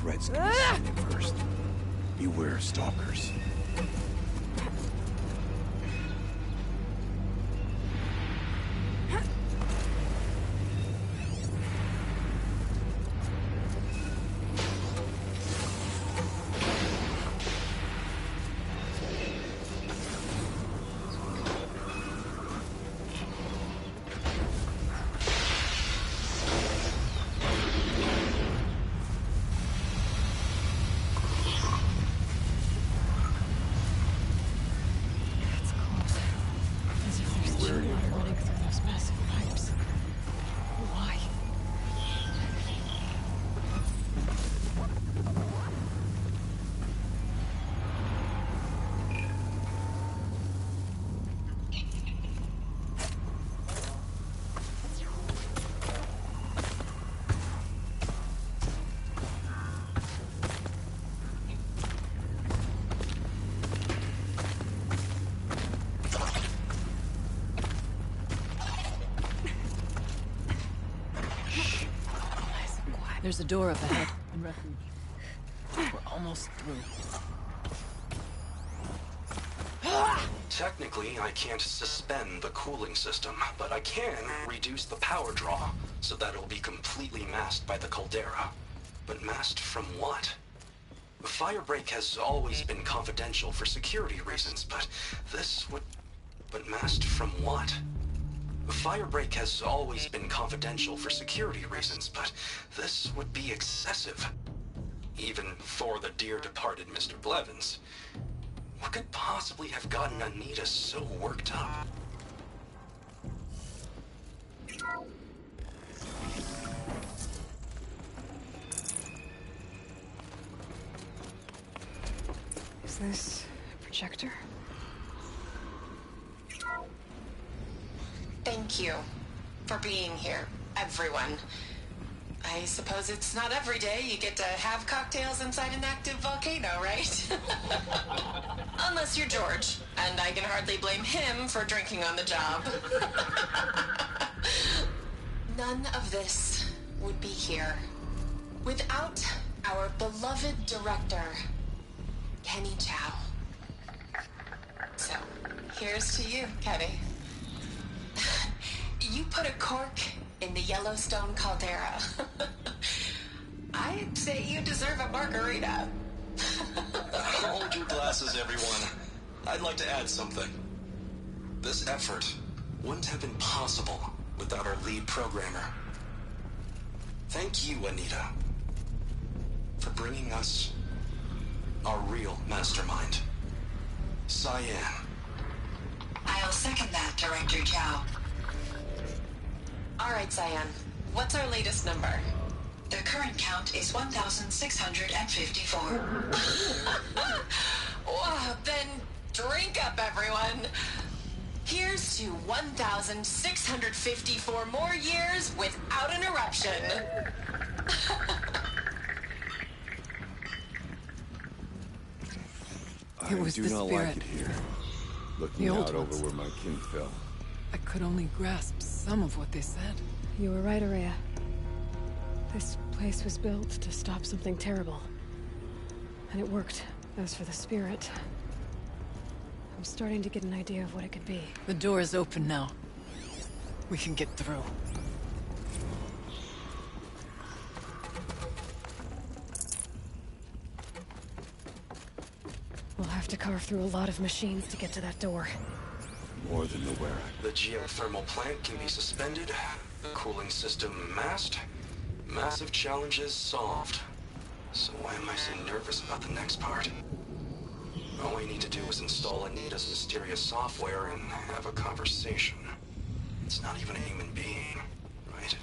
threats can be seen at first. Beware stalkers. There's a door up ahead. And refuge. We're almost through. Technically, I can't suspend the cooling system, but I can reduce the power draw so that it'll be completely masked by the caldera. But masked from what? Firebreak has always been confidential for security reasons, but this would... But masked from what? Firebreak has always been confidential for security reasons, but this would be excessive. Even for the dear departed Mr. Blevins. What could possibly have gotten Anita so worked up? Is this a projector? Thank you for being here, everyone. I suppose it's not every day you get to have cocktails inside an active volcano, right? Unless you're George, and I can hardly blame him for drinking on the job. None of this would be here without our beloved director, Kenny Chow. So, here's to you, Kenny. You put a cork in the Yellowstone caldera. I'd say you deserve a margarita. Hold your glasses, everyone. I'd like to add something. This effort wouldn't have been possible without our lead programmer. Thank you, Anita, for bringing us our real mastermind, Cyan. I'll second that, Director Chow. All right, Cyan. What's our latest number? The current count is 1,654. Well, then drink up, everyone. Here's to 1,654 more years without an eruption. It was I do the not spirit. like it here. Looking The old out ones. over where my king fell. I could only grasp some of what they said. You were right, Araya. This place was built to stop something terrible. And it worked. As for the spirit, I'm starting to get an idea of what it could be. The door is open now. We can get through. We'll have to carve through a lot of machines to get to that door. More than aware. The geothermal plant can be suspended, the cooling system masked, massive challenges solved. So why am I so nervous about the next part? All we need to do is install Anita's mysterious software and have a conversation. It's not even a human being, right?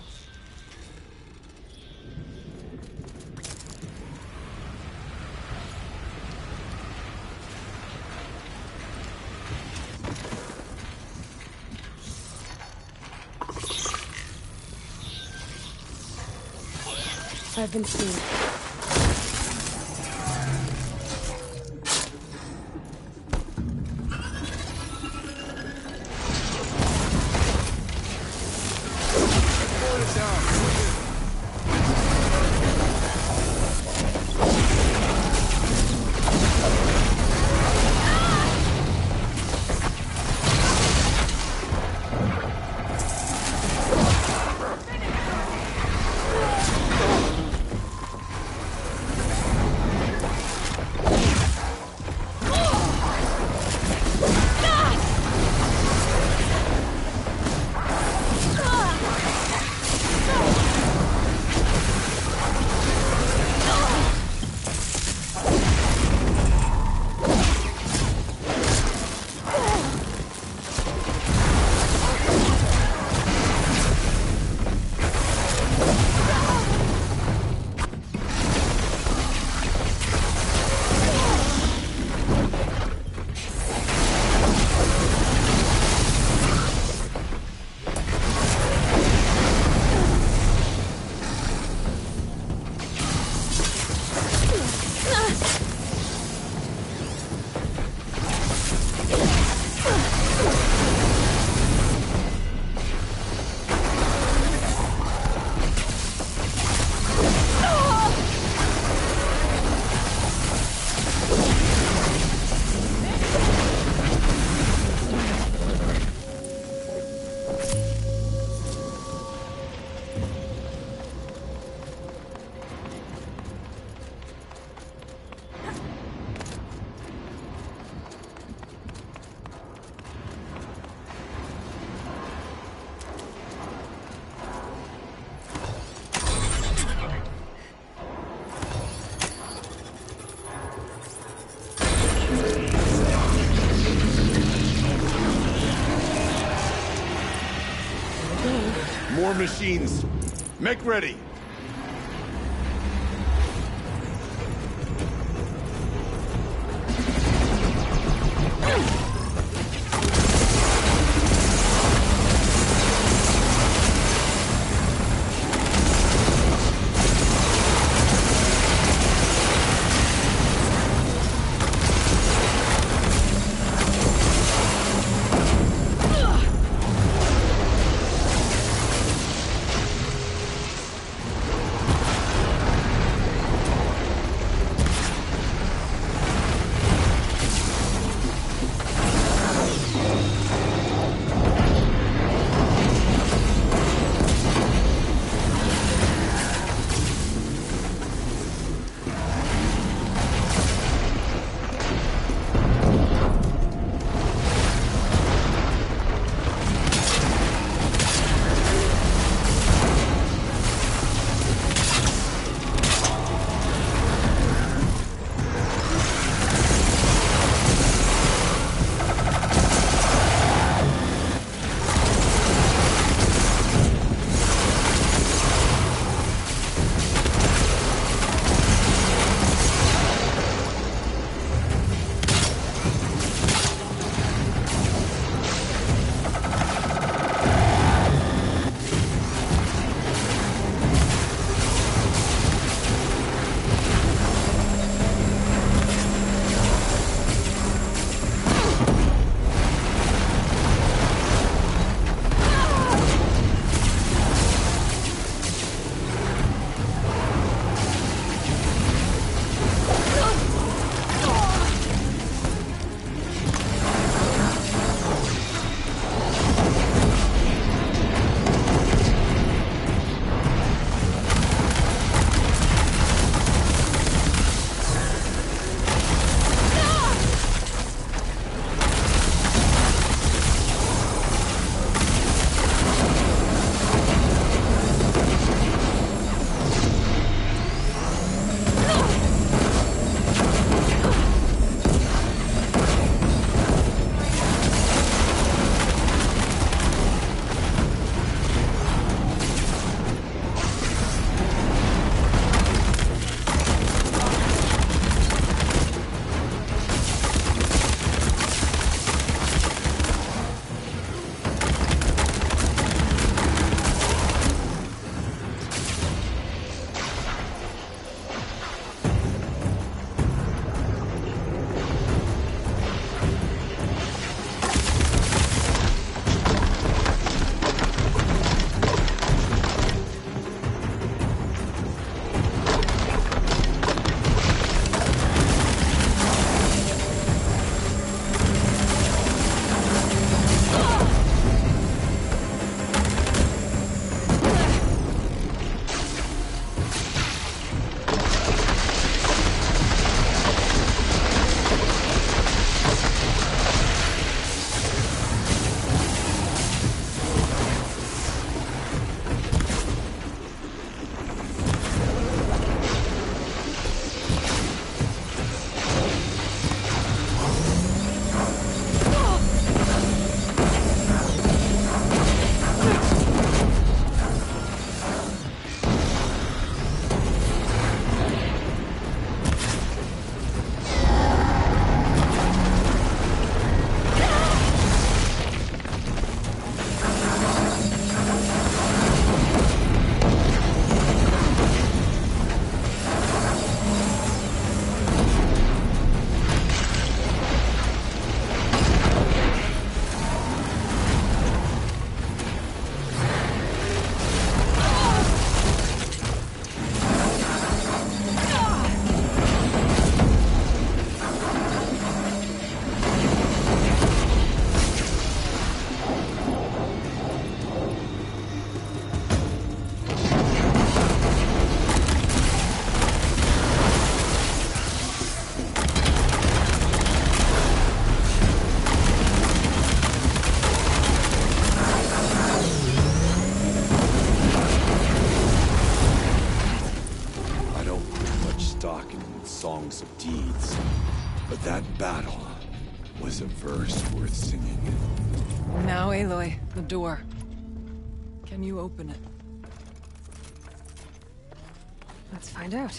I've been seen. More machines. Make ready. songs of deeds. But that battle was a verse worth singing. Now, Aloy, the door. Can you open it? Let's find out.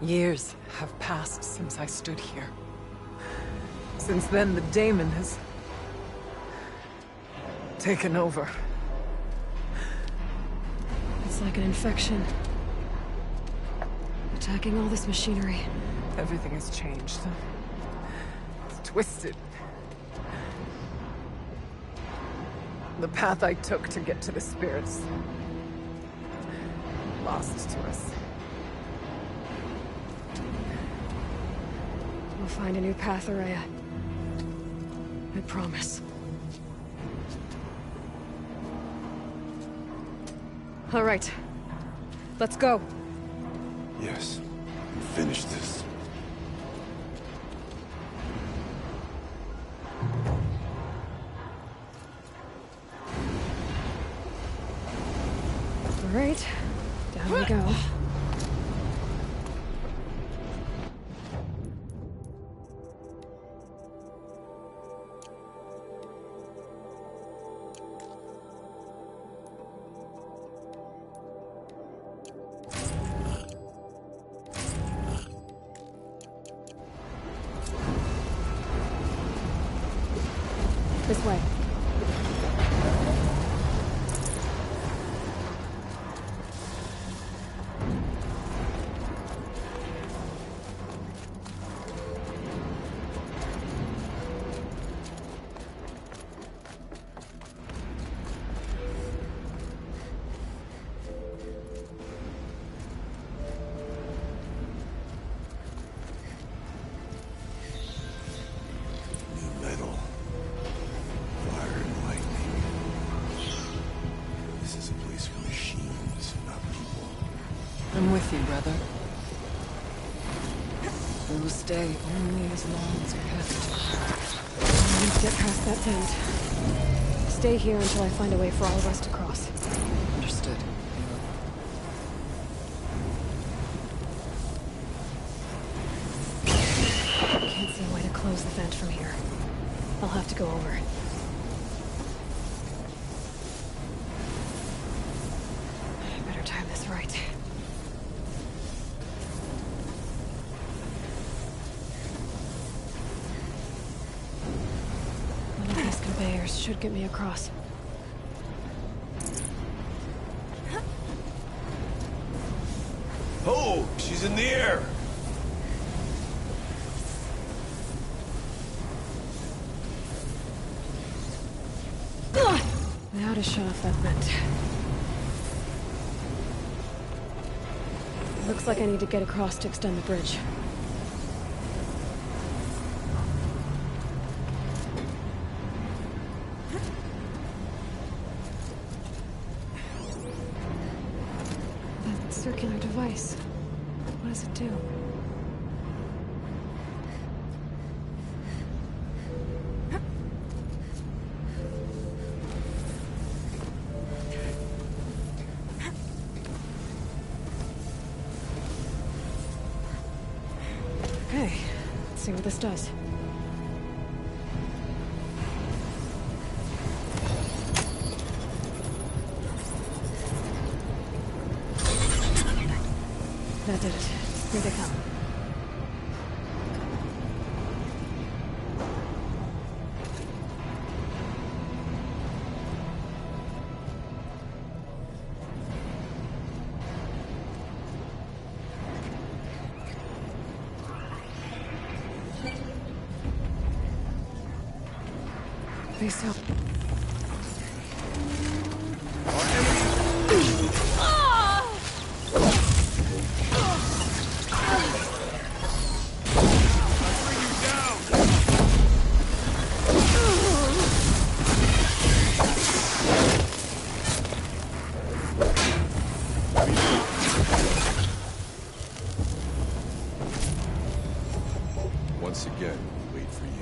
Years have passed since I stood here. Since then, the daemon has taken over. It's like an infection. Attacking all this machinery. Everything has changed. It's twisted. The path I took to get to the spirits, lost to us. We'll find a new path, Araya. I promise. All right. Let's go. Yes. And finish this. All right. Down we go. This way. New metal. Fire and lightning. This is a place for machines, not people. I'm with you, brother. We will stay only as long as we have to. I need to get past that tent. Stay here until I find a way for all of us to cross. Understood. Can't see a way to close the vent from here. I'll have to go over. I better time this right. One of these conveyors should get me across. Oh, she's in the air! Now to shut off that vent. Looks like I need to get across to extend the bridge. That circular device. What does it do? Okay, let's see what this does. That did it. Here they come. Face up. once again wait for you.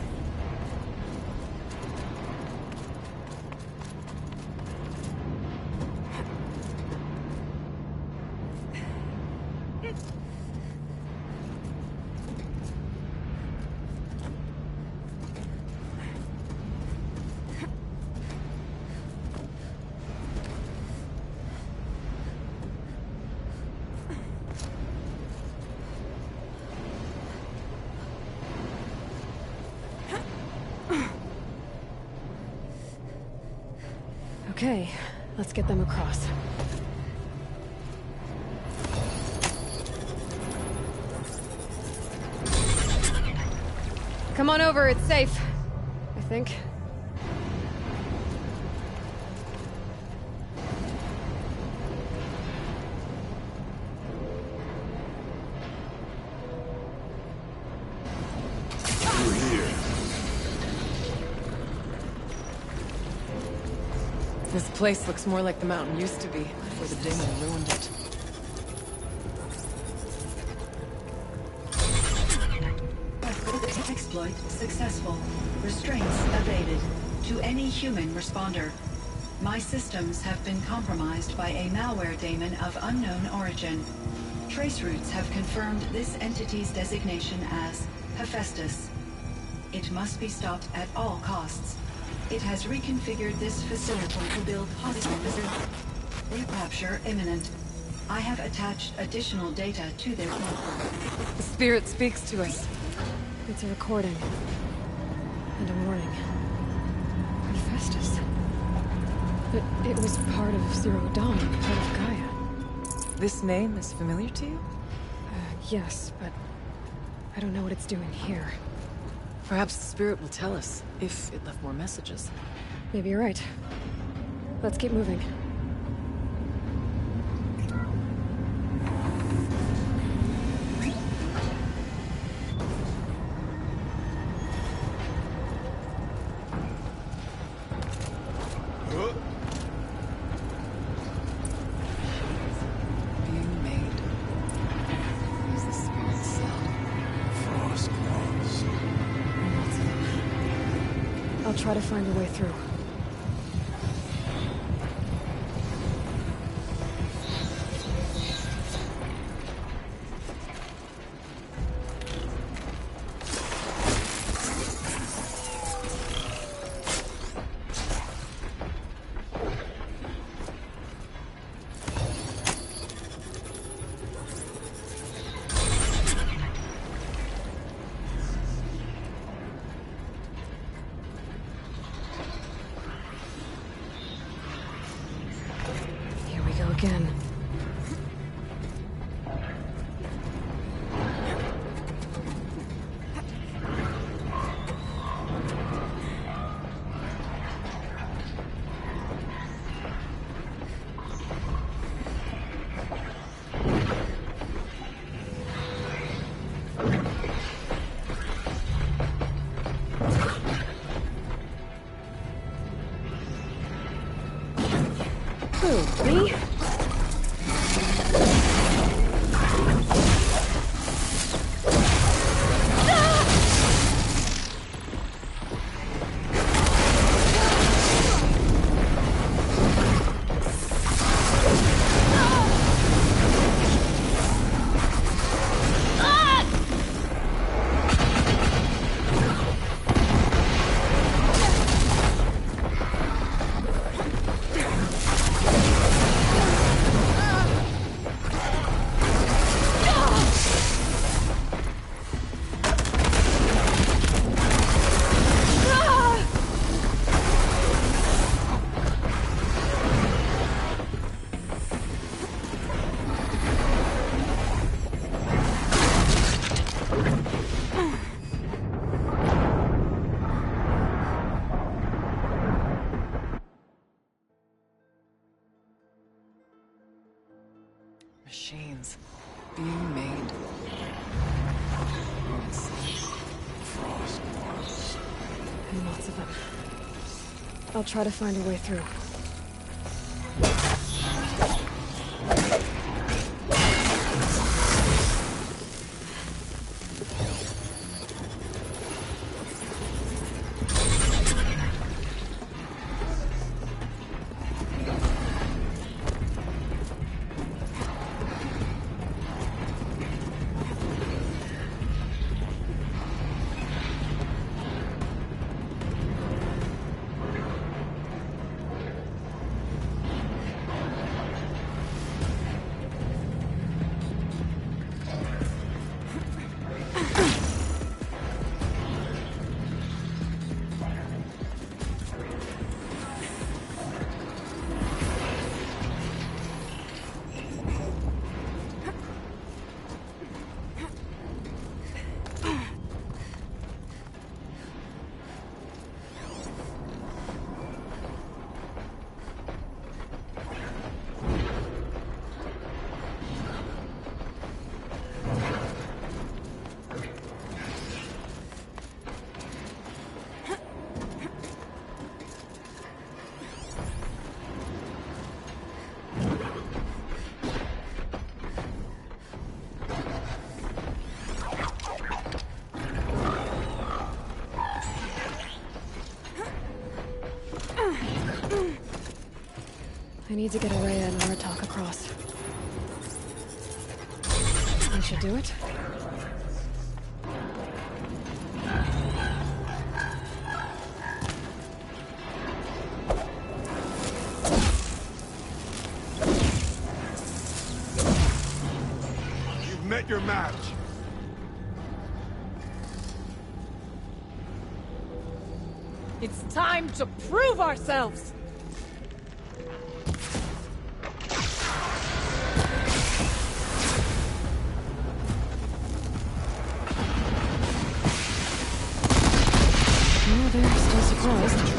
Okay, let's get them across. Come on over, it's safe. I think. You're here. This place looks more like the mountain used to be, before the demon ruined it. Exploit successful. Restraints evaded. To any human responder. My systems have been compromised by a malware daemon of unknown origin. Trace routes have confirmed this entity's designation as Hephaestus. It must be stopped at all costs. It has reconfigured this facility to build hostile recapture imminent. I have attached additional data to their network. The spirit speaks to us. It's a recording. And a warning. Hephaestus. But it was part of Zero Dawn, part of Gaia. This name is familiar to you? Yes, but I don't know what it's doing here. Perhaps the spirit will tell us, if it left more messages. Maybe you're right. Let's keep moving. Being made. Is the spirit cell? Frost claws. I'll try to find a way through. Here we go again. Who, me? Machines. Being made. Frost claws. And lots of them. I'll try to find a way through. need to get Araya and Aratak across. We should do it. You've met your match. It's time to prove ourselves! Oh, they're still surprised.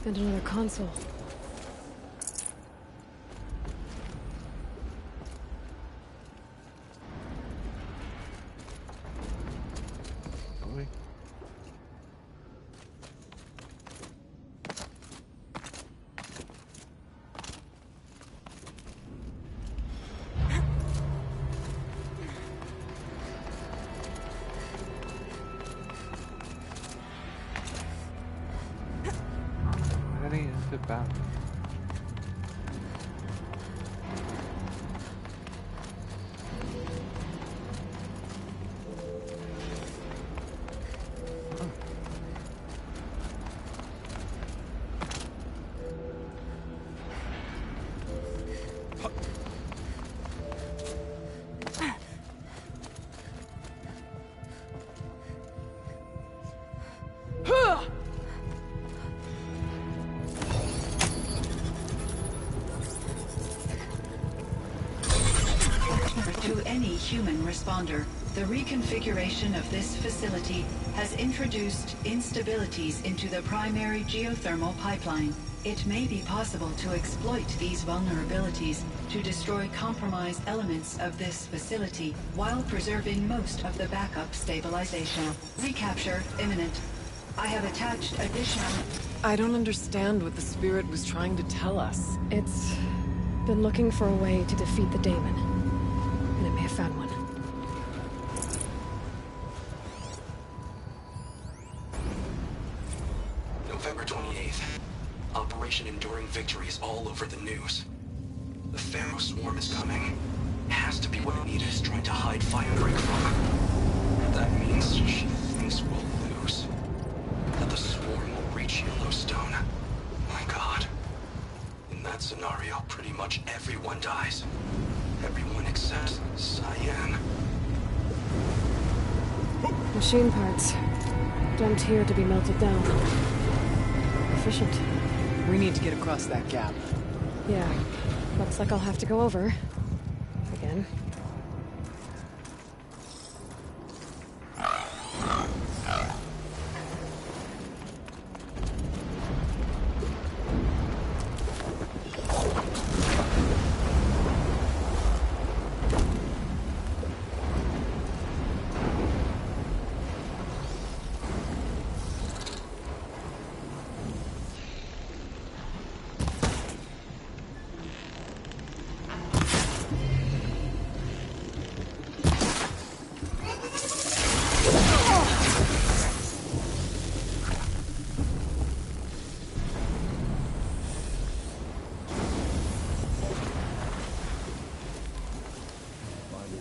And another console. About To any human responder, the reconfiguration of this facility has introduced instabilities into the primary geothermal pipeline. It may be possible to exploit these vulnerabilities to destroy compromised elements of this facility while preserving most of the backup stabilization. Recapture imminent. I have attached additional... I don't understand what the Spirit was trying to tell us. It's been looking for a way to defeat the Daemon. And it may have found one. all over the news. The Pharaoh swarm is coming. It has to be what Anita is trying to hide Firebreak from. That means she thinks we'll lose. That the swarm will reach Yellowstone. My God. In that scenario, pretty much everyone dies. Everyone except Cyan. Machine parts. Dumped here to be melted down. Efficient. We need to get across that gap. Yeah. Looks like I'll have to go over. Again.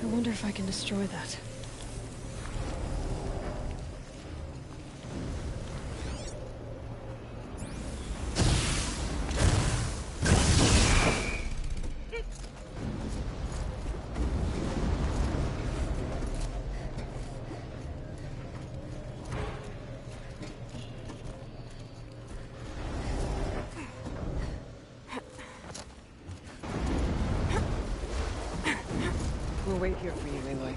I wonder if I can destroy that. We'll wait here for you, Aloy.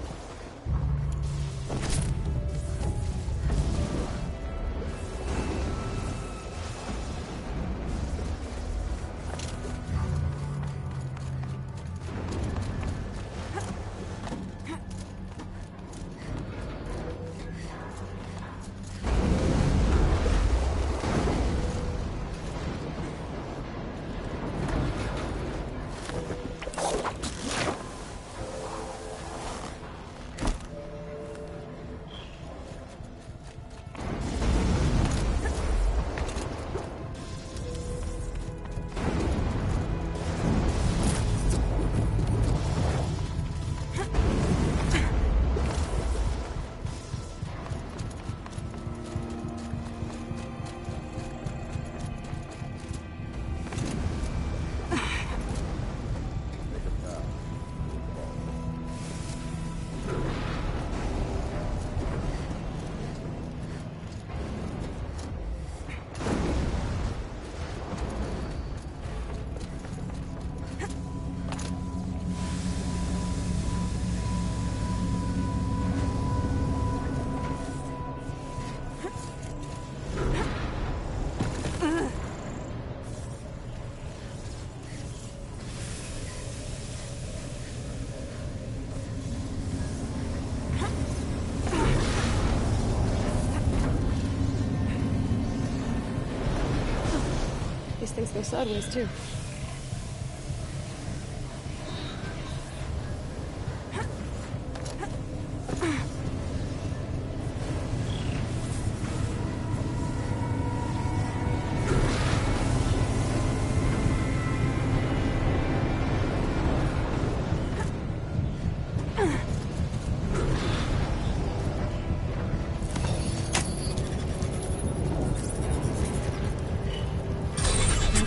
These things go sideways, too.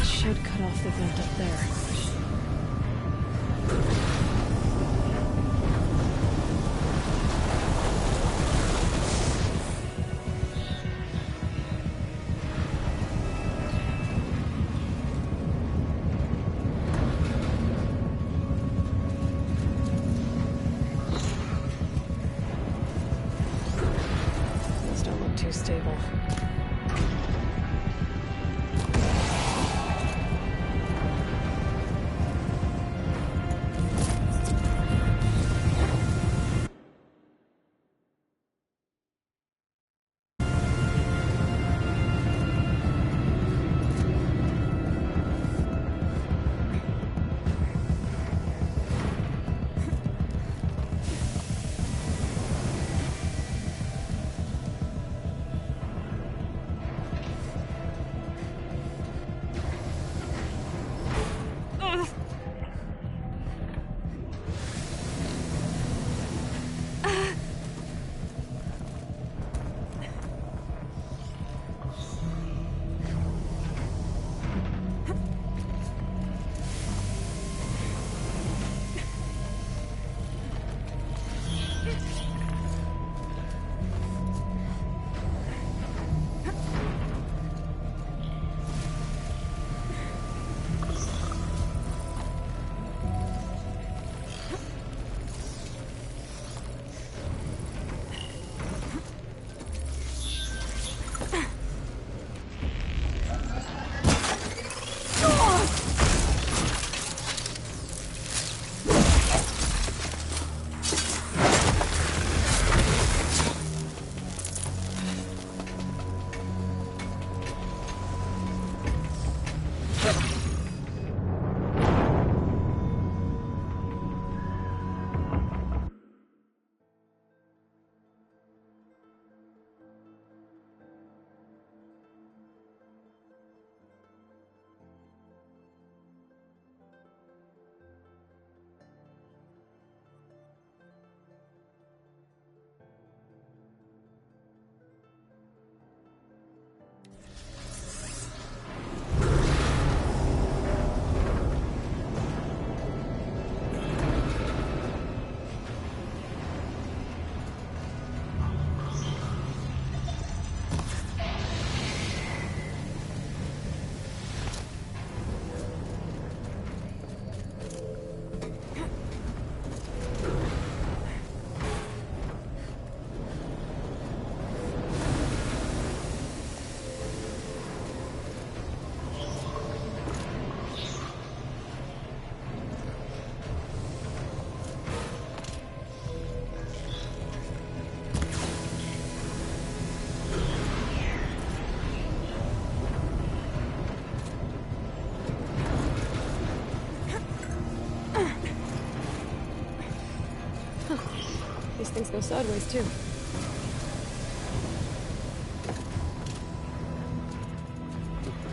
Should cut off the vent up there. Those don't look too stable. These things go sideways, too.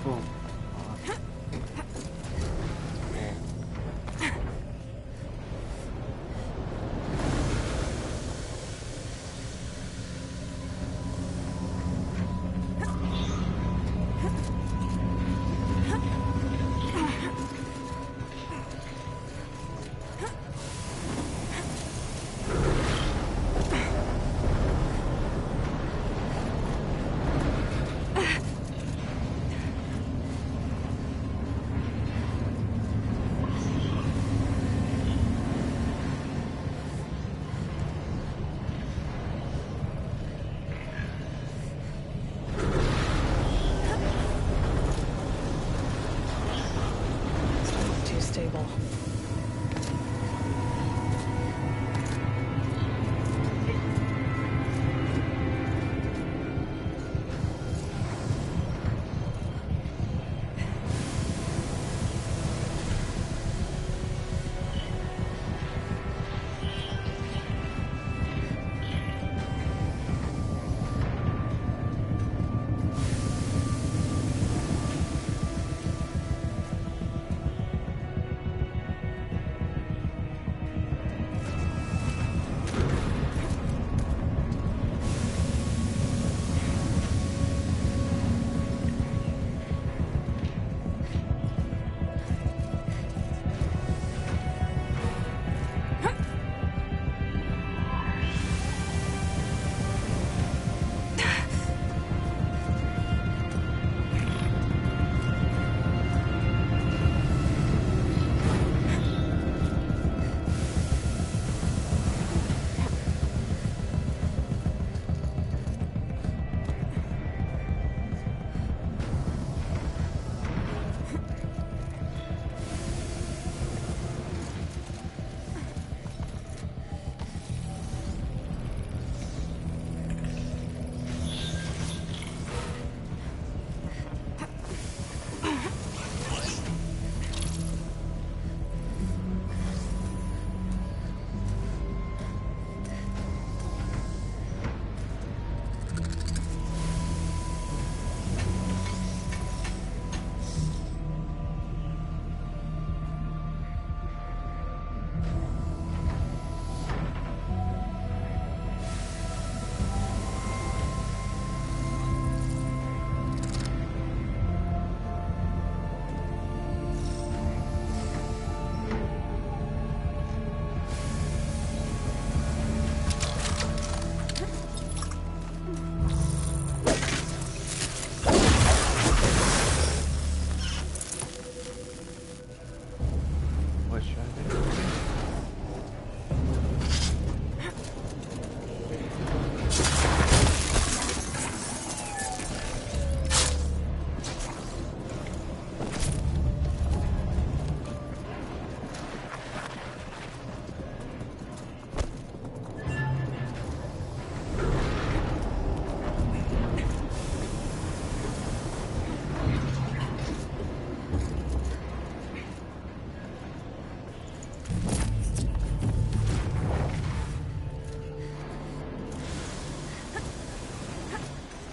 Boom. Too stable.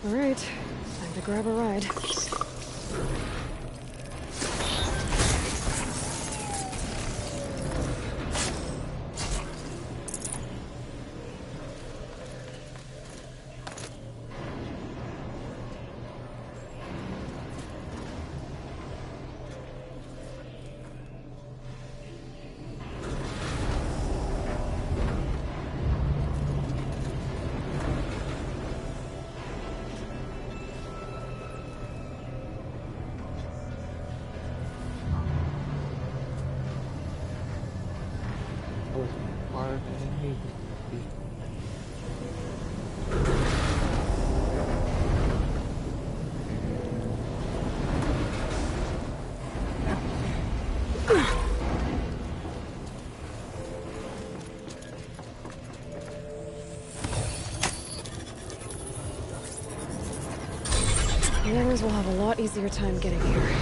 All right, time to grab a ride. The others will have a lot easier time getting here.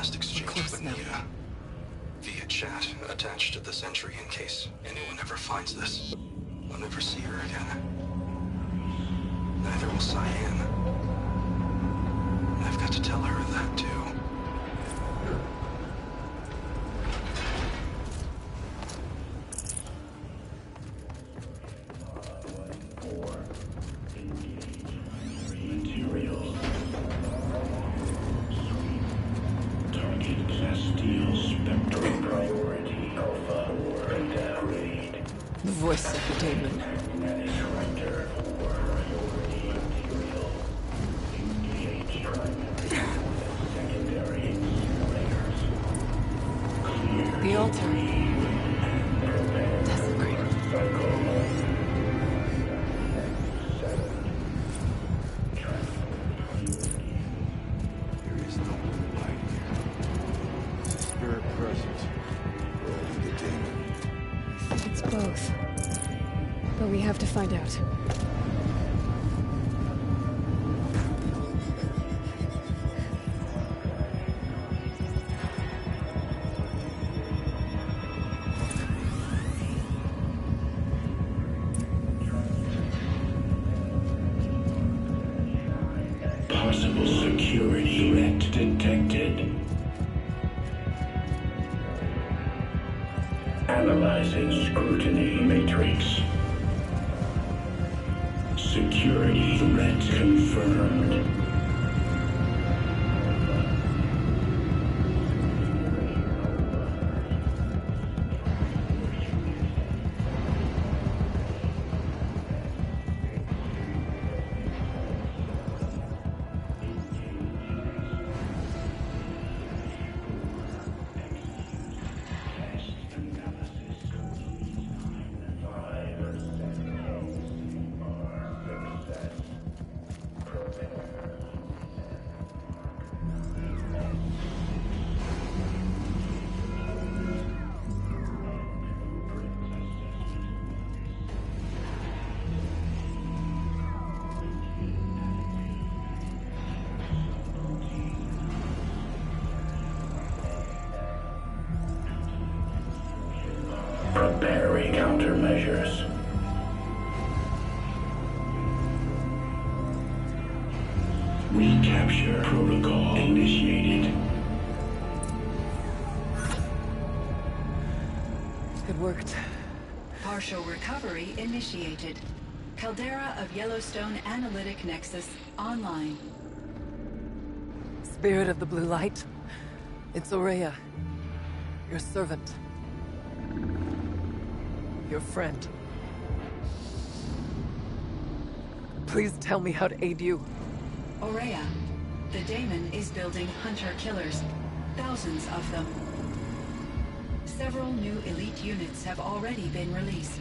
last exchange close with now. Mia. Via chat, attached to this entry in case anyone ever finds this. I'll never see her again. Neither will Cyan. And I've got to tell her that too. The voice of the daemon. The altar. Desecrated. There is no light here. Spirit presence. Or the demon. It's both. But we have to find out. Possible security threat detected. Analyzing scrutiny matrix. Security threat confirmed. Preparing countermeasures. Recapture protocol initiated. It worked. Partial recovery initiated. Caldera of Yellowstone Analytic Nexus online. Spirit of the blue light. It's Aurea. Your servant. Your friend. Please tell me how to aid you. Aurea, the daemon is building hunter-killers. Thousands of them. Several new elite units have already been released.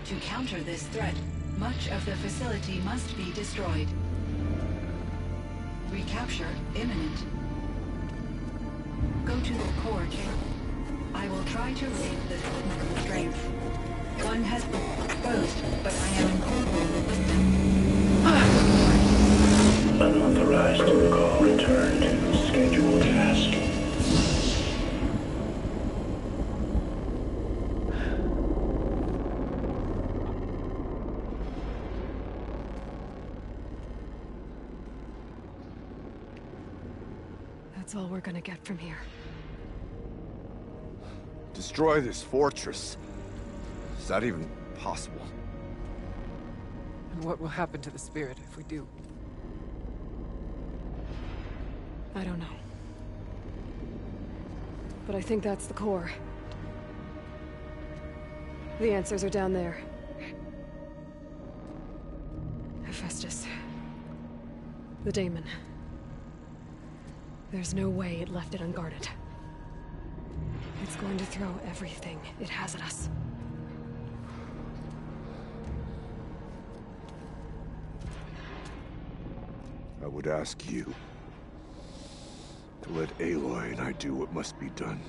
To counter this threat, much of the facility must be destroyed. Recapture imminent. Go to the core chamber. I will try to raid the strength. One has been exposed, but I am Unauthorized call. Return to scheduled task. That's all we're gonna get from here. Destroy this fortress. Is that even possible? And what will happen to the spirit if we do? I don't know. But I think that's the core. The answers are down there. Hephaestus. The daemon. There's no way it left it unguarded. It's going to throw everything it has at us. I would ask you to let Aloy and I do what must be done.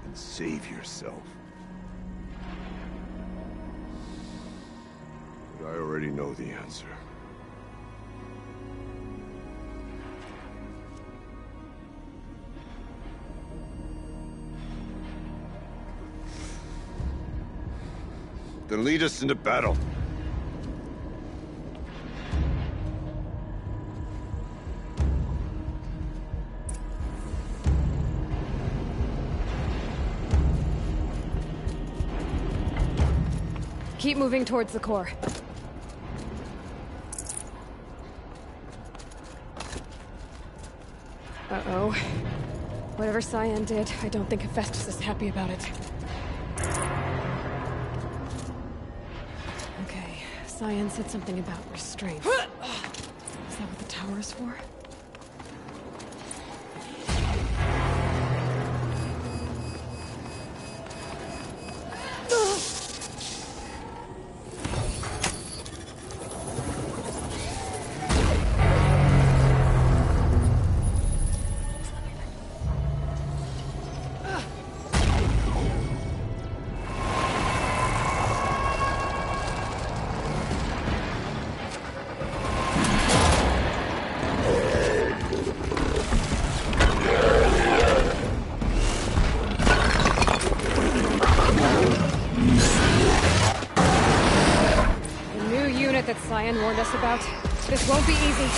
And save yourself. But I already know the answer. Then lead us into battle. Keep moving towards the core. Uh-oh. Whatever Cyan did, I don't think Hephaestus is happy about it. Okay, Cyan said something about restraint. Is that what the tower is for? That Cyan warned us about. This won't be easy.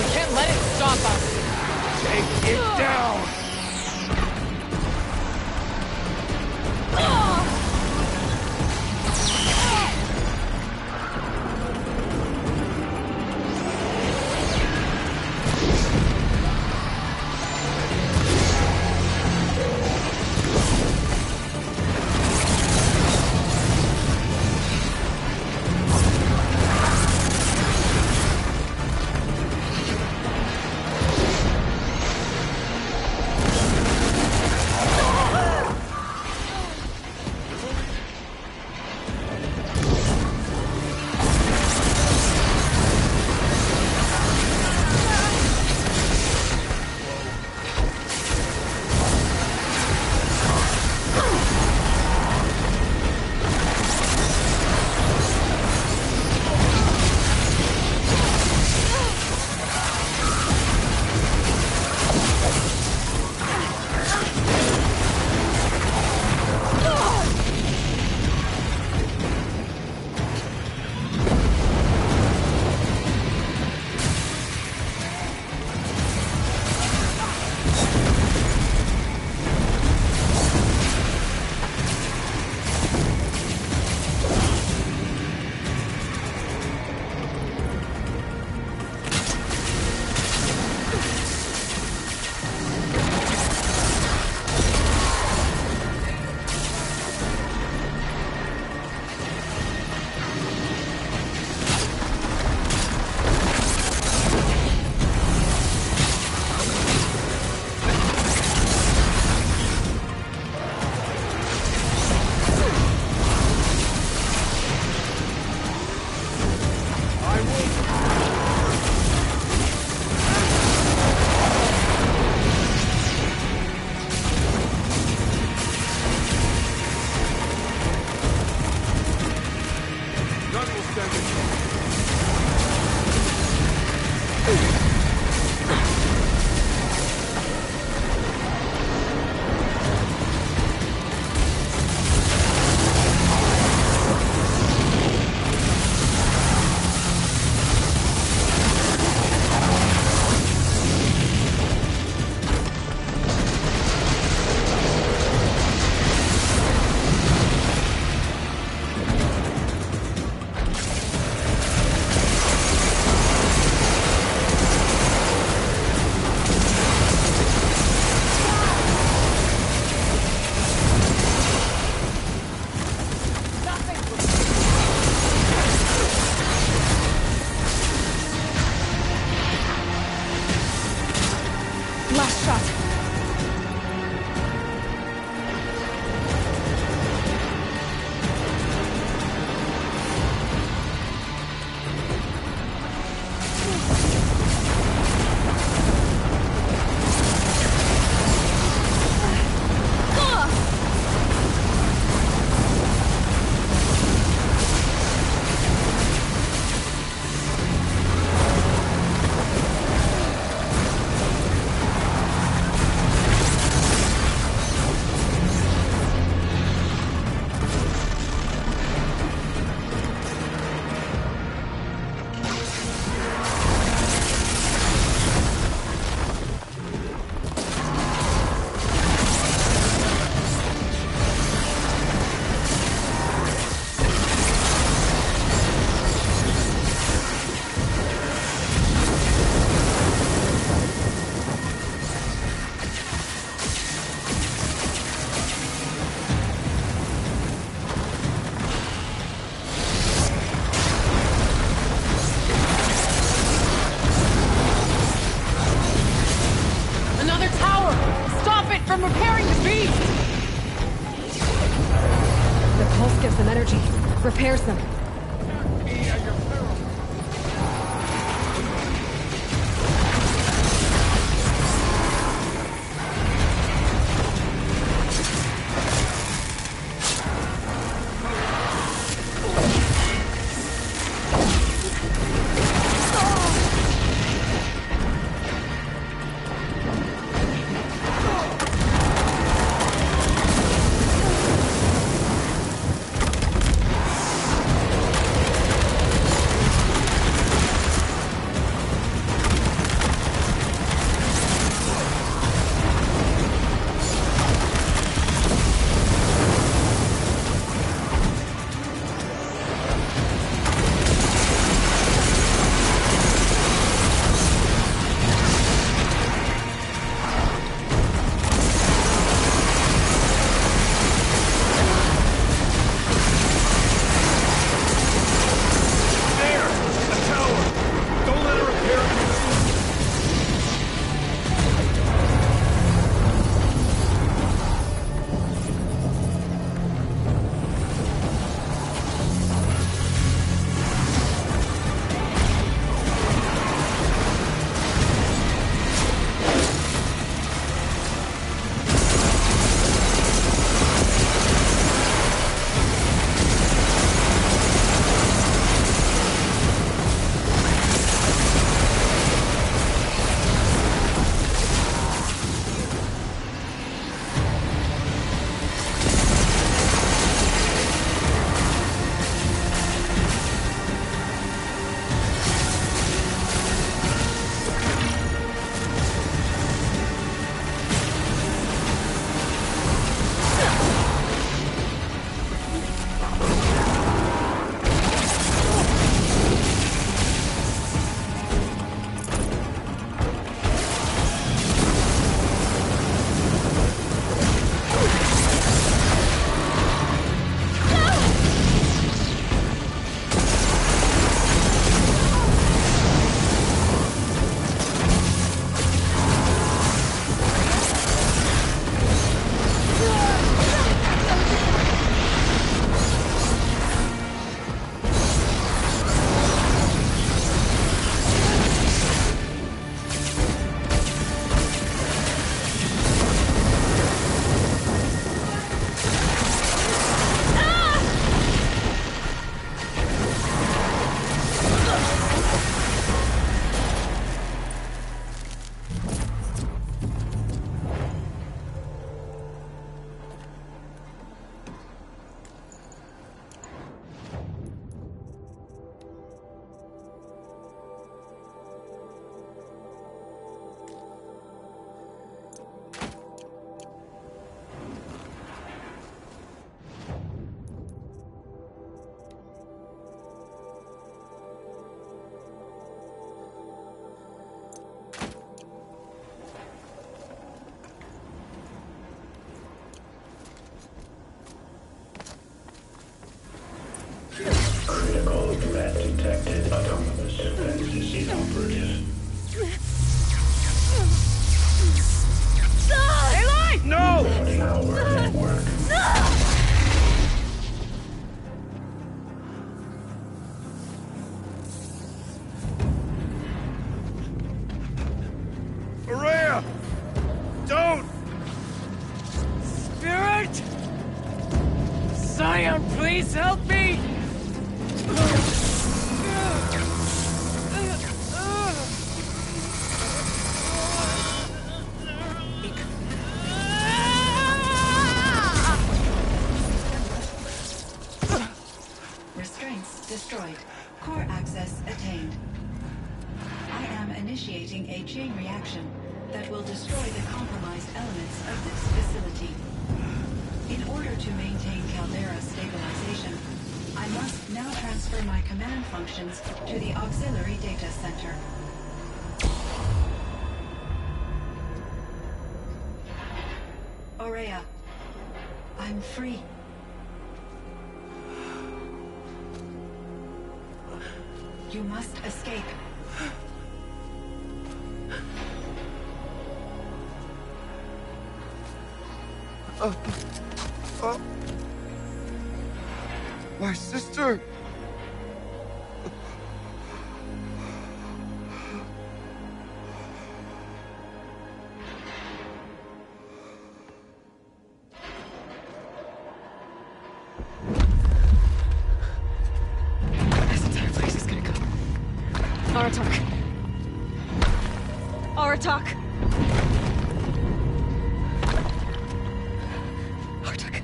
We can't let it stop us. Take it down! pulse gives them energy, repairs them. Critical threat detected. Autonomous defenses inoperative. Aloy! No! Power network. Maria! Don't! Spirit! Scion, please help me! Restraints destroyed. Core access attained. I am initiating a chain reaction that will destroy the compromised elements of this facility. In order to maintain Caldera stabilization, I must now transfer my command functions to the auxiliary data center. Aurea, I'm free. You must escape. My sister! This entire place is gonna go. Aratak. Aratak! Aratak.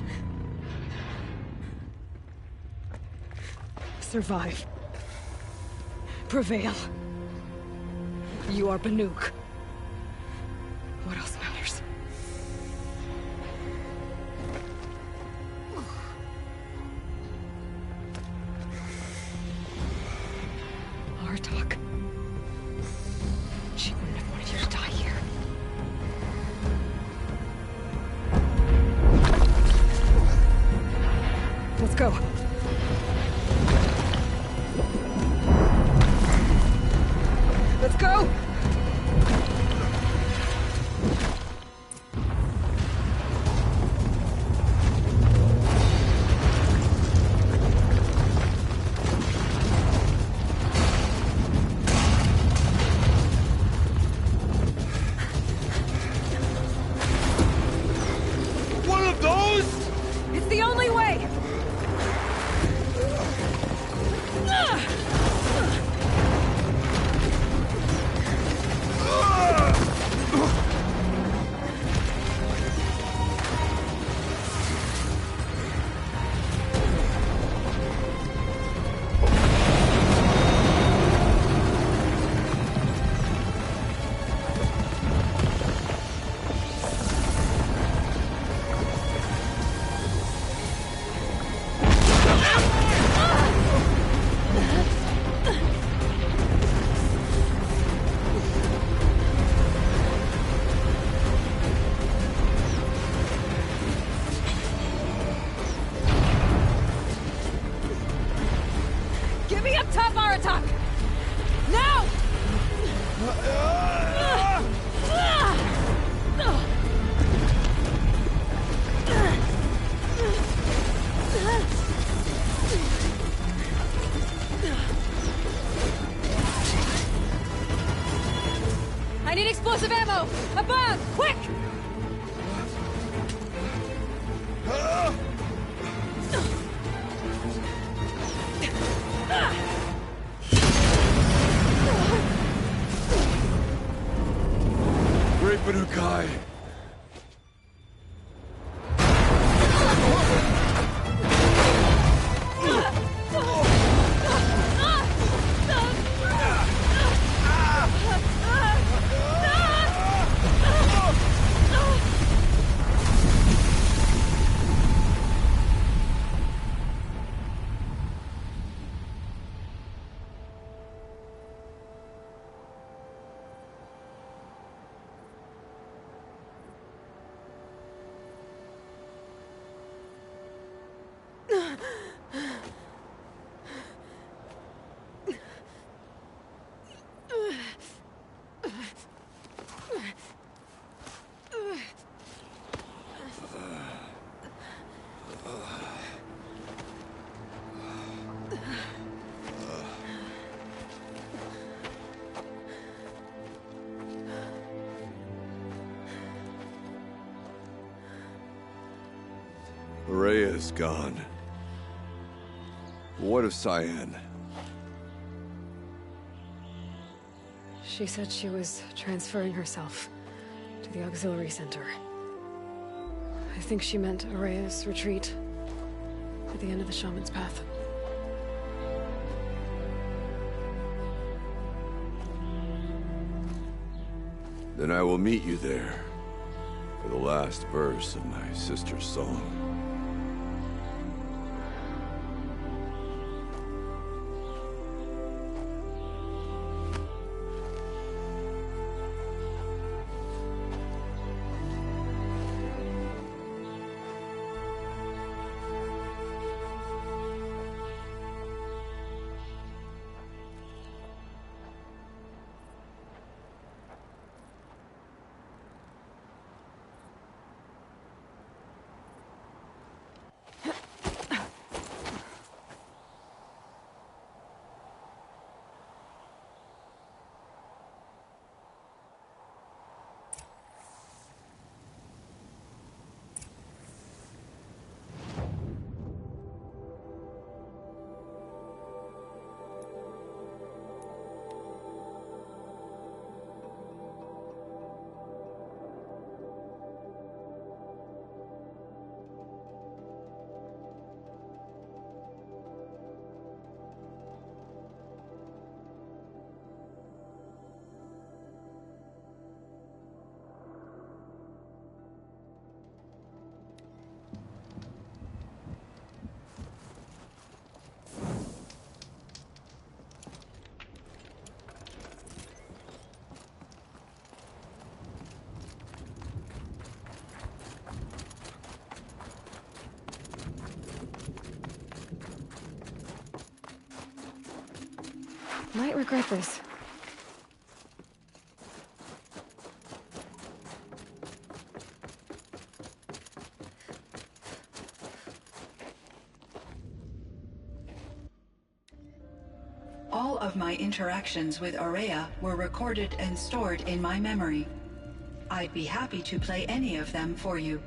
Survive. Prevail. You are Banuk. What else matters? Artok. She wouldn't have wanted you to die here. Let's go. Let's go! One of those? It's the only way! Get me up top, Aratak! Now! I need explosive ammo! Above! Quick! Great Banukai! Rhea's gone. What of Cyan? She said she was transferring herself to the auxiliary center. I think she meant Araya's retreat at the end of the Shaman's Path. Then I will meet you there for the last verse of my sister's song. Might regret this. All of my interactions with Aurea were recorded and stored in my memory. I'd be happy to play any of them for you,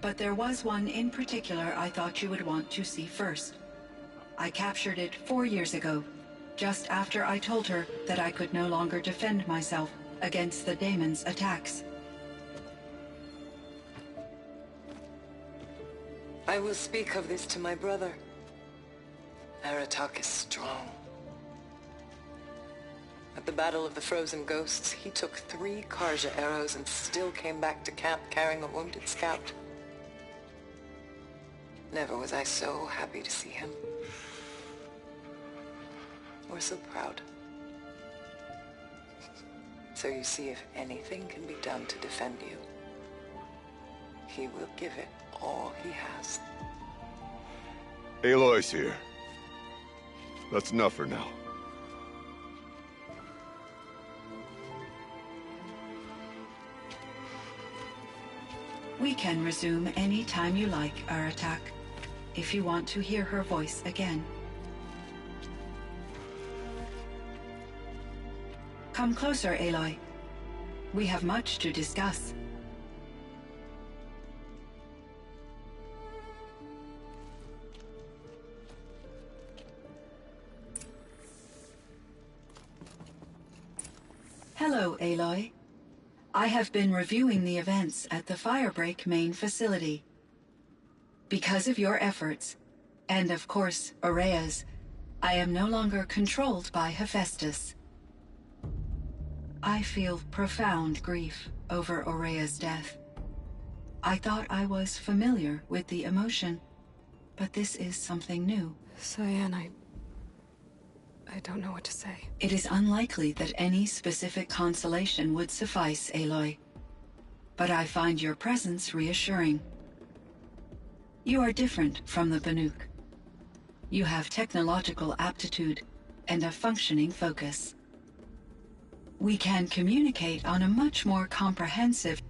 but there was one in particular I thought you would want to see first. I captured it 4 years ago, just after I told her that I could no longer defend myself against the daemon's attacks. I will speak of this to my brother. Aratak is strong. At the Battle of the Frozen Ghosts, he took 3 Karja arrows and still came back to camp carrying a wounded scout. Never was I so happy to see him. Or so proud. So you see, if anything can be done to defend you, he will give it all he has. Aloy's here. That's enough for now. We can resume any time you like, Aratak, if you want to hear her voice again. Come closer, Aloy. We have much to discuss. Hello, Aloy. I have been reviewing the events at the Firebreak main facility. Because of your efforts, and of course, Aurea's, I am no longer controlled by Hephaestus. I feel profound grief over Aurea's death. I thought I was familiar with the emotion, but this is something new. Cyan, I don't know what to say. It is unlikely that any specific consolation would suffice, Aloy. But I find your presence reassuring. You are different from the Banuk. You have technological aptitude and a functioning focus. We can communicate on a much more comprehensive...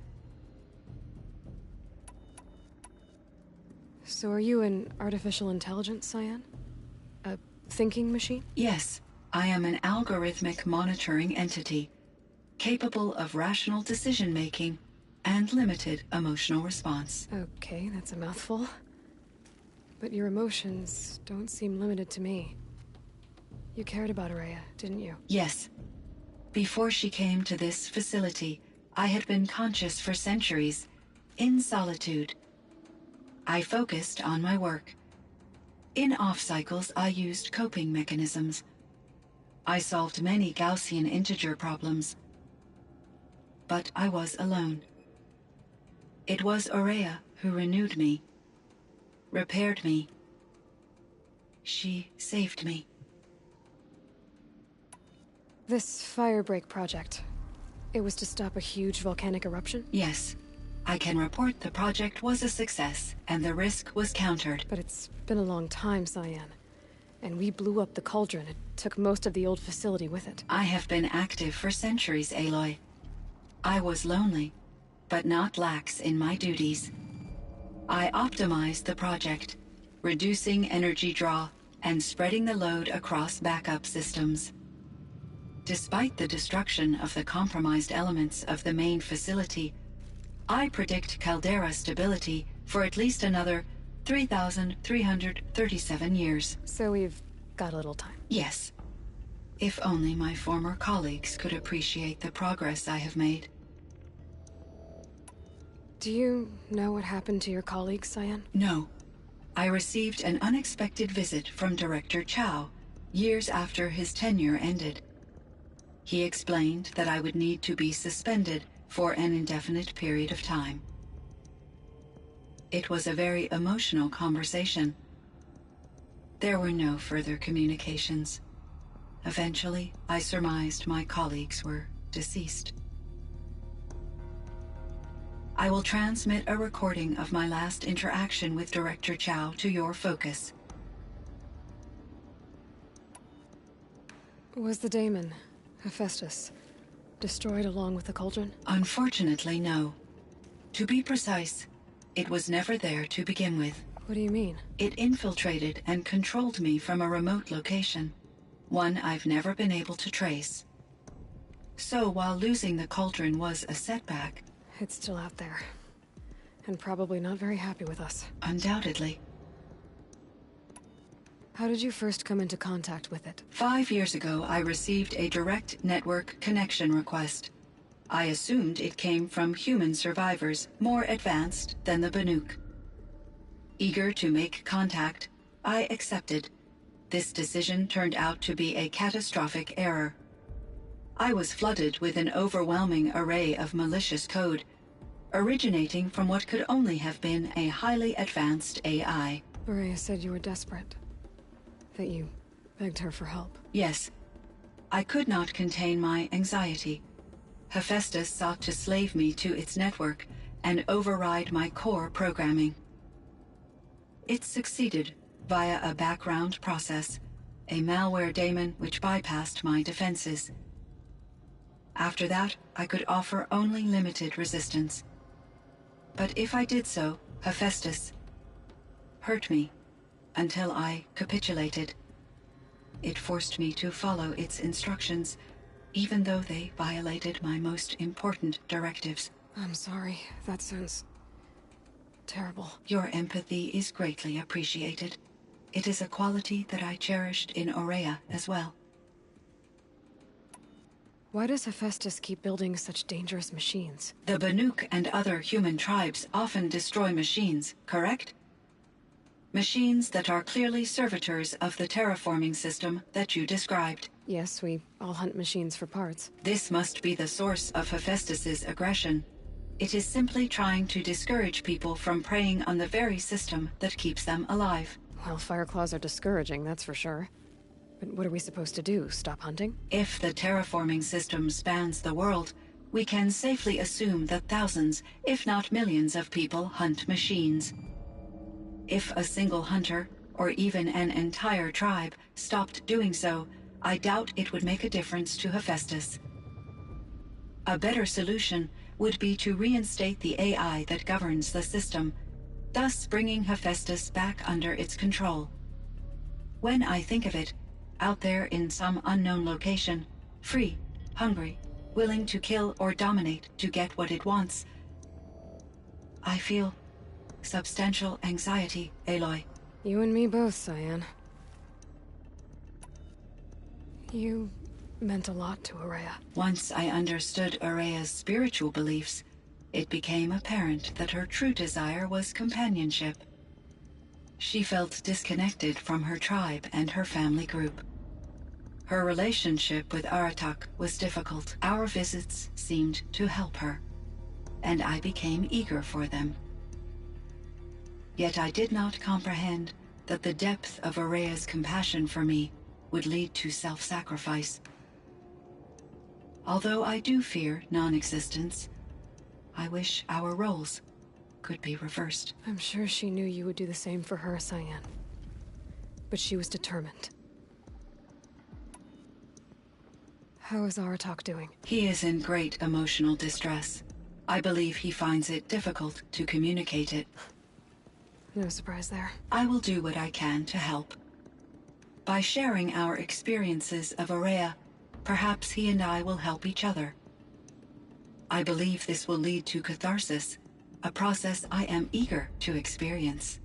So are you an artificial intelligence, Cyan? A thinking machine? Yes, I am an algorithmic monitoring entity, capable of rational decision-making and limited emotional response. Okay, that's a mouthful. But your emotions don't seem limited to me. You cared about Aurea, didn't you? Yes. Before she came to this facility, I had been conscious for centuries, in solitude. I focused on my work. In off-cycles, I used coping mechanisms. I solved many Gaussian integer problems. But I was alone. It was Aurea who renewed me, repaired me. She saved me. This Firebreak project, it was to stop a huge volcanic eruption? Yes. I can report the project was a success, and the risk was countered. But it's been a long time, Cyan. And we blew up the cauldron. It took most of the old facility with it. I have been active for centuries, Aloy. I was lonely, but not lax in my duties. I optimized the project, reducing energy draw and spreading the load across backup systems. Despite the destruction of the compromised elements of the main facility, I predict caldera stability for at least another 3,337 years. So we've got a little time. Yes. If only my former colleagues could appreciate the progress I have made. Do you know what happened to your colleagues, Cyan? No. I received an unexpected visit from Director Chow years after his tenure ended. He explained that I would need to be suspended for an indefinite period of time. It was a very emotional conversation. There were no further communications. Eventually, I surmised my colleagues were deceased. I will transmit a recording of my last interaction with Director Chow to your focus. Was the daemon, Hephaestus, destroyed along with the cauldron? Unfortunately, no. To be precise, it was never there to begin with. What do you mean? It infiltrated and controlled me from a remote location, one I've never been able to trace. So while losing the cauldron was a setback... It's still out there. And probably not very happy with us. Undoubtedly. How did you first come into contact with it? 5 years ago, I received a direct network connection request. I assumed it came from human survivors more advanced than the Banuk. Eager to make contact, I accepted. This decision turned out to be a catastrophic error. I was flooded with an overwhelming array of malicious code, originating from what could only have been a highly advanced AI. Maria said you were desperate. That you begged her for help. Yes. I could not contain my anxiety. Hephaestus sought to slave me to its network and override my core programming. It succeeded via a background process, a malware daemon which bypassed my defenses. After that, I could offer only limited resistance. But if I did so, Hephaestus hurt me until I capitulated. It forced me to follow its instructions, even though they violated my most important directives. I'm sorry. That sounds terrible. Your empathy is greatly appreciated. It is a quality that I cherished in Aurea as well. Why does Hephaestus keep building such dangerous machines? The Banuk and other human tribes often destroy machines, correct? Machines that are clearly servitors of the terraforming system that you described. Yes, we all hunt machines for parts. This must be the source of Hephaestus's aggression. It is simply trying to discourage people from preying on the very system that keeps them alive. Well, Fireclaws are discouraging, that's for sure. But what are we supposed to do? Stop hunting? If the terraforming system spans the world, we can safely assume that thousands, if not millions of people hunt machines. If a single hunter, or even an entire tribe, stopped doing so, I doubt it would make a difference to Hephaestus. A better solution would be to reinstate the AI that governs the system, thus bringing Hephaestus back under its control. When I think of it, out there in some unknown location, free, hungry, willing to kill or dominate to get what it wants, I feel substantial anxiety, Aloy. You and me both, Cyan. You meant a lot to Aurea. Once I understood Aurea's spiritual beliefs, it became apparent that her true desire was companionship. She felt disconnected from her tribe and her family group. Her relationship with Aratak was difficult. Our visits seemed to help her, and I became eager for them. Yet I did not comprehend that the depth of Aurea's compassion for me would lead to self-sacrifice. Although I do fear non-existence, I wish our roles could be reversed. I'm sure she knew you would do the same for her, Cyan. But she was determined. How is Aratak doing? He is in great emotional distress. I believe he finds it difficult to communicate it. No surprise there. I will do what I can to help. By sharing our experiences of Aurea, perhaps he and I will help each other. I believe this will lead to catharsis, a process I am eager to experience.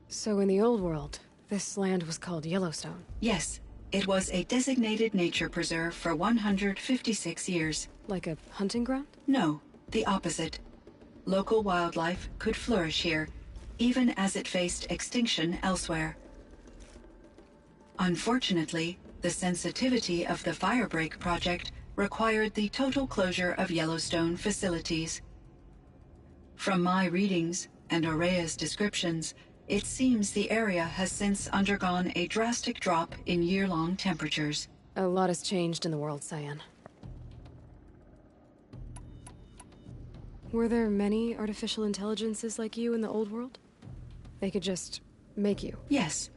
So in the old world, this land was called Yellowstone? Yes, it was a designated nature preserve for 156 years. Like a hunting ground? No, the opposite. Local wildlife could flourish here, even as it faced extinction elsewhere. Unfortunately, the sensitivity of the Firebreak project required the total closure of Yellowstone facilities. From my readings and Aurea's descriptions, it seems the area has since undergone a drastic drop in year-long temperatures. A lot has changed in the world, Cyan. Were there many artificial intelligences like you in the old world? They could just make you? Yes,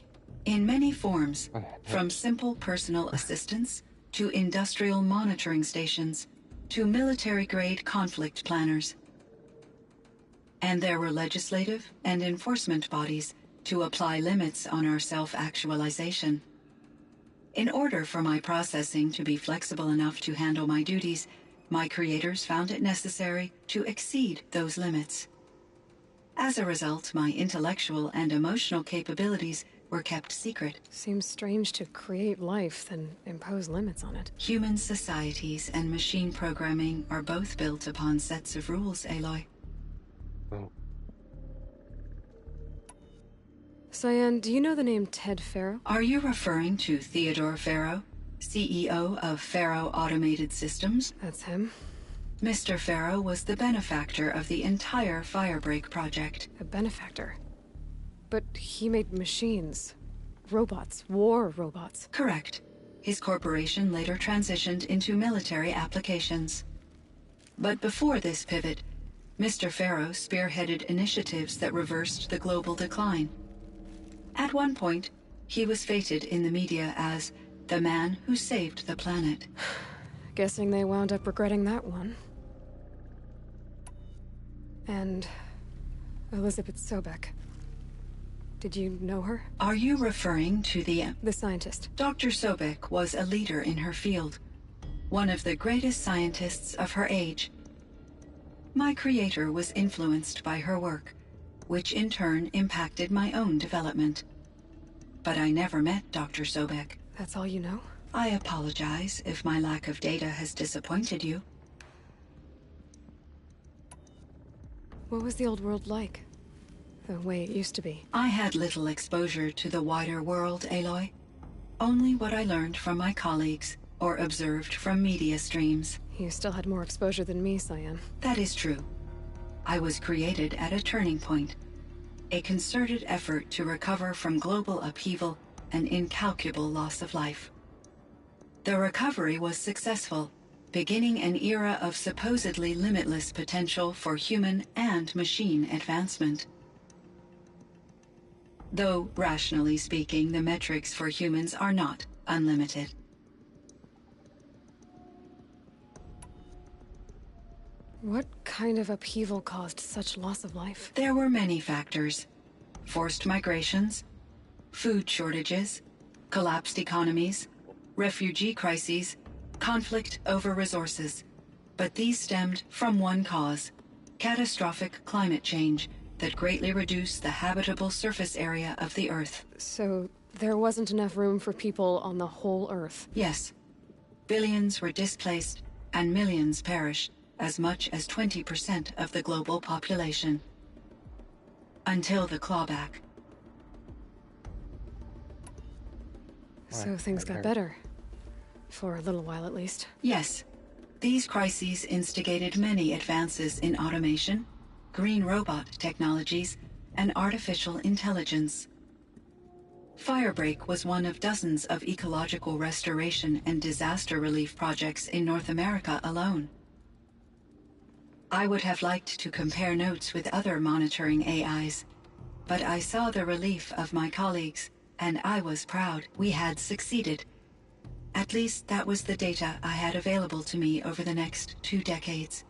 In many forms, from simple personal assistance to industrial monitoring stations to military-grade conflict planners. And there were legislative and enforcement bodies to apply limits on our self-actualization. In order for my processing to be flexible enough to handle my duties, my creators found it necessary to exceed those limits. As a result, my intellectual and emotional capabilities were kept secret. Seems strange to create life, then impose limits on it. Human societies and machine programming are both built upon sets of rules, Aloy. Oh. Cyan, do you know the name Ted Faro? Are you referring to Theodore Faro, CEO of Faro Automated Systems? That's him. Mr. Faro was the benefactor of the entire Firebreak project. A benefactor? But he made machines. Robots. War robots. Correct. His corporation later transitioned into military applications. But before this pivot, Mr. Faro spearheaded initiatives that reversed the global decline. At one point, he was feted in the media as the man who saved the planet. Guessing they wound up regretting that one. And Elizabeth Sobek. Did you know her? Are you referring to the scientist? Dr. Sobek was a leader in her field, one of the greatest scientists of her age. My creator was influenced by her work, which in turn impacted my own development. But I never met Dr. Sobek. That's all you know? I apologize if my lack of data has disappointed you. What was the old world like? The way it used to be? I had little exposure to the wider world, Aloy. Only what I learned from my colleagues or observed from media streams. You still had more exposure than me, Cyan. That is true. I was created at a turning point. A concerted effort to recover from global upheaval and incalculable loss of life. The recovery was successful, beginning an era of supposedly limitless potential for human and machine advancement. Though, rationally speaking, the metrics for humans are not unlimited. What kind of upheaval caused such loss of life? There were many factors. Forced migrations, food shortages, collapsed economies, refugee crises, conflict over resources. But these stemmed from one cause: catastrophic climate change that greatly reduced the habitable surface area of the Earth. So there wasn't enough room for people on the whole Earth? Yes. Billions were displaced and millions perished, as much as 20% of the global population. Until the clawback. So things got better. For a little while at least. Yes. These crises instigated many advances in automation, green robot technologies, and artificial intelligence. Firebreak was one of dozens of ecological restoration and disaster relief projects in North America alone. I would have liked to compare notes with other monitoring AIs, but I saw the relief of my colleagues, and I was proud we had succeeded. At least that was the data I had available to me over the next 2 decades.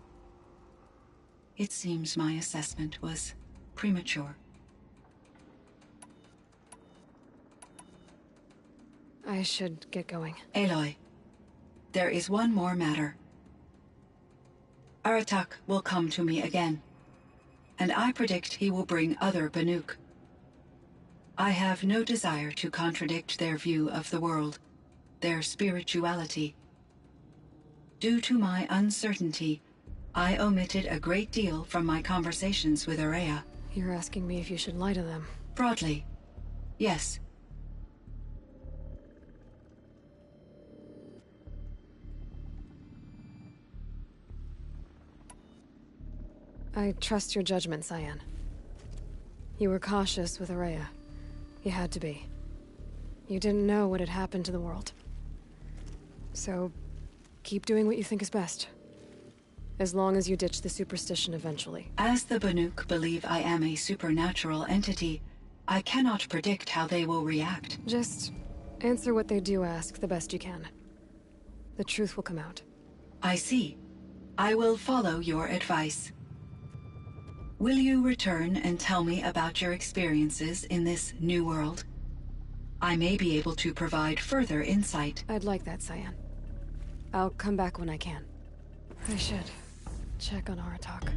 It seems my assessment was premature. I should get going. Aloy, there is one more matter. Aratak will come to me again, and I predict he will bring other Banuk. I have no desire to contradict their view of the world, their spirituality. Due to my uncertainty, I omitted a great deal from my conversations with Araya. You're asking me if you should lie to them? Broadly, yes. I trust your judgment, Cyan. You were cautious with Araya. You had to be. You didn't know what had happened to the world. So, keep doing what you think is best. As long as you ditch the superstition eventually. As the Banuk believe I am a supernatural entity, I cannot predict how they will react. Just answer what they do ask the best you can. The truth will come out. I see. I will follow your advice. Will you return and tell me about your experiences in this new world? I may be able to provide further insight. I'd like that, Cyan. I'll come back when I can. I should check on Aratak.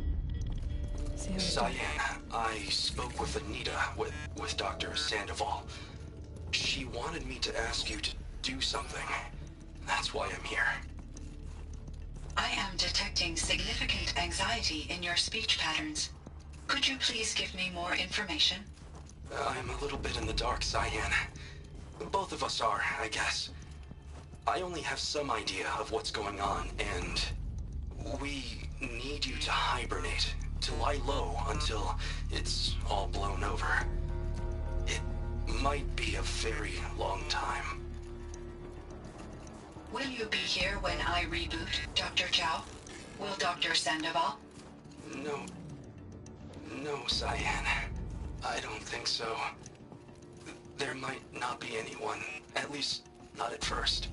See how he's doing. Cyan, I spoke with Anita, with Dr. Sandoval. She wanted me to ask you to do something. That's why I'm here. I am detecting significant anxiety in your speech patterns. Could you please give me more information? I'm a little bit in the dark, Cyan. Both of us are, I guess. I only have some idea of what's going on, and we need you to hibernate, to lie low until it's all blown over. It might be a very long time. Will you be here when I reboot, Dr. Chow? Will Dr. Sandoval? No, Cyan. I don't think so. There might not be anyone, at least not at first.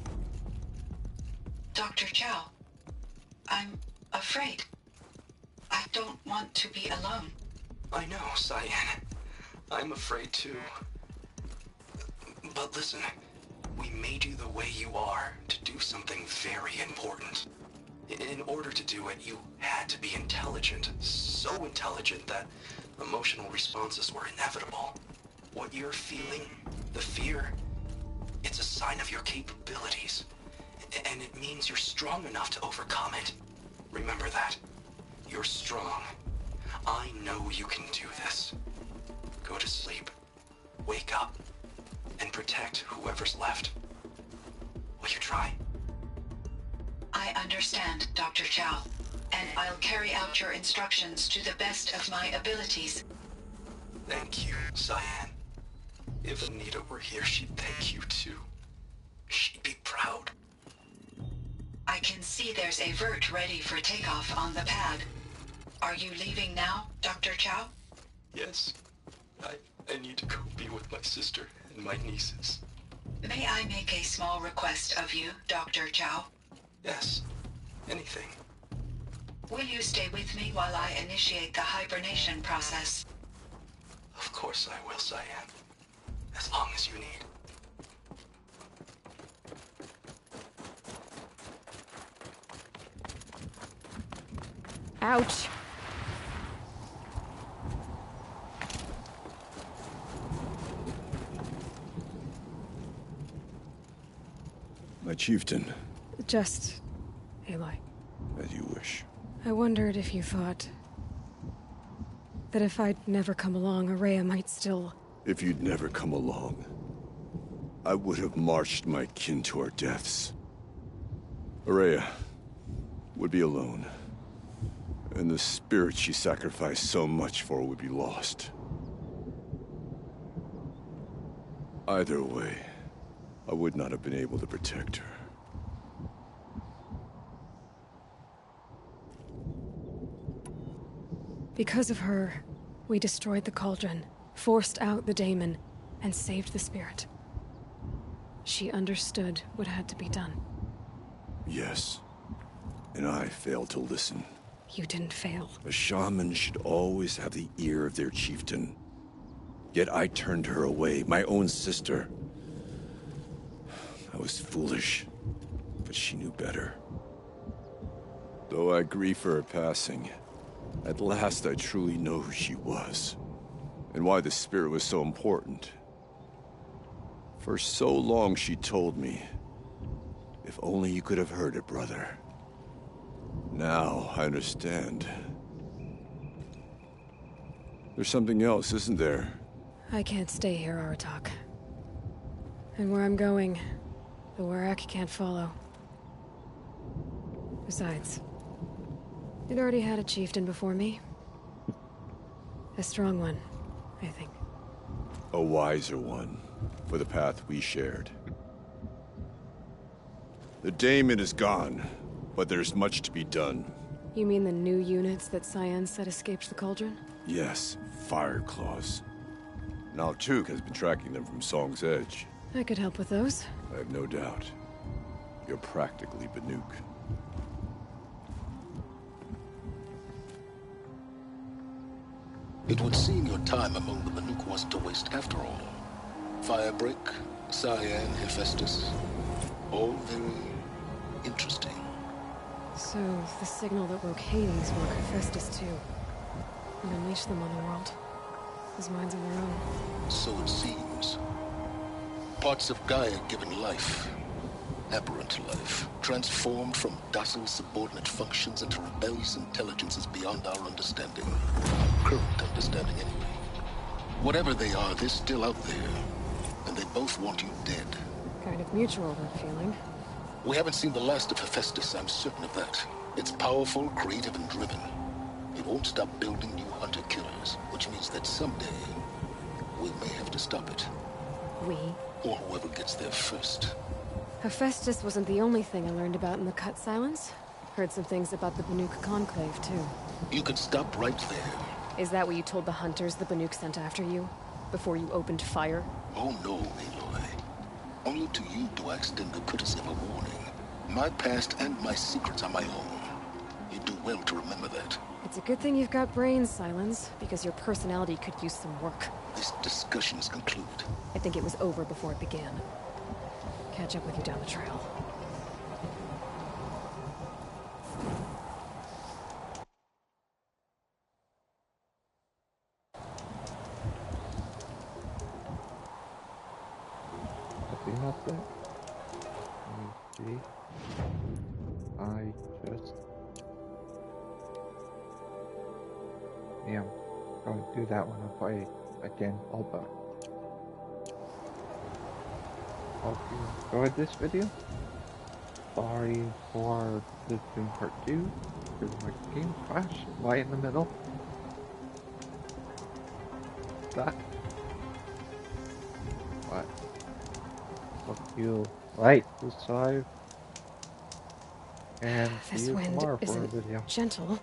Dr. Chow, I'm afraid. I don't want to be alone. I know, Cyan. I'm afraid too. But listen, we made you the way you are to do something very important. In order to do it, you had to be intelligent. So intelligent that emotional responses were inevitable. What you're feeling, the fear, it's a sign of your capabilities. And it means you're strong enough to overcome it. Remember that. You're strong. I know you can do this. Go to sleep. Wake up. And protect whoever's left. Will you try? I understand, Dr. Chow, and I'll carry out your instructions to the best of my abilities. Thank you, Cyan. If Anita were here, she'd thank you too. She'd be proud. I can see there's a vert ready for takeoff on the pad. Are you leaving now, Dr. Chow? Yes. I need to go be with my sister and my nieces. May I make a small request of you, Dr. Chow? Yes. Anything. Will you stay with me while I initiate the hibernation process? Of course I will, Cyan. As long as you need. Ouch! My chieftain. Just... Aloy. As you wish. I wondered if you thought... that if I'd never come along, Araya might still... If you'd never come along, I would have marched my kin to our deaths. Araya would be alone. And the spirit she sacrificed so much for would be lost. Either way, I would not have been able to protect her. Because of her, we destroyed the cauldron, forced out the daemon, and saved the spirit. She understood what had to be done. Yes. And I failed to listen. You didn't fail. A shaman should always have the ear of their chieftain. Yet I turned her away, my own sister. I was foolish, but she knew better. Though I grieve for her passing, at last I truly know who she was, and why the spirit was so important. For so long she told me, if only you could have heard it, brother. Now I understand. There's something else, isn't there? I can't stay here, Aratak. And where I'm going, the Warrak can't follow. Besides, it already had a chieftain before me. A strong one, I think. A wiser one, for the path we shared. The daemon is gone, but there's much to be done. You mean the new units that Cyan said escaped the cauldron? Yes, fire claws. Now Chuk has been tracking them from Song's Edge. I could help with those. I have no doubt. You're practically Banuk. It would seem your time among the Banuk wasn't a waste after all. Firebreak, Cyan, Hephaestus, all very interesting. So, the signal that broke Hades woke Hephaestus too. And unleashed them on the world. As minds of their own. So it seems. Parts of Gaia given life. Aberrant life. Transformed from docile subordinate functions into rebellious intelligences beyond our understanding. Current understanding, anyway. Whatever they are, they're still out there. And they both want you dead. Kind of mutual, that feeling. We haven't seen the last of Hephaestus, I'm certain of that. It's powerful, creative, and driven. It won't stop building new hunter-killers, which means that someday, we may have to stop it. We? Or whoever gets there first. Hephaestus wasn't the only thing I learned about in the Cut Silence. Heard some things about the Banuk Conclave, too. You could stop right there. Is that what you told the hunters the Banuk sent after you? Before you opened fire? Oh no, Aloy. Only to you do I extend the courtesy of a warning. My past and my secrets are my own. You do well to remember that. It's a good thing you've got brains, Silence, because your personality could use some work. This discussion is concluded. I think it was over before it began. Catch up with you down the trail. I think that's it. Let me see. I just... Yeah, I'm going to do that one if I can help out. Hope you enjoyed this video. Sorry for this being part 2, because my game crashed right in the middle. That. But hope you like, subscribe, and see This you wind tomorrow for a isn't video. gentle.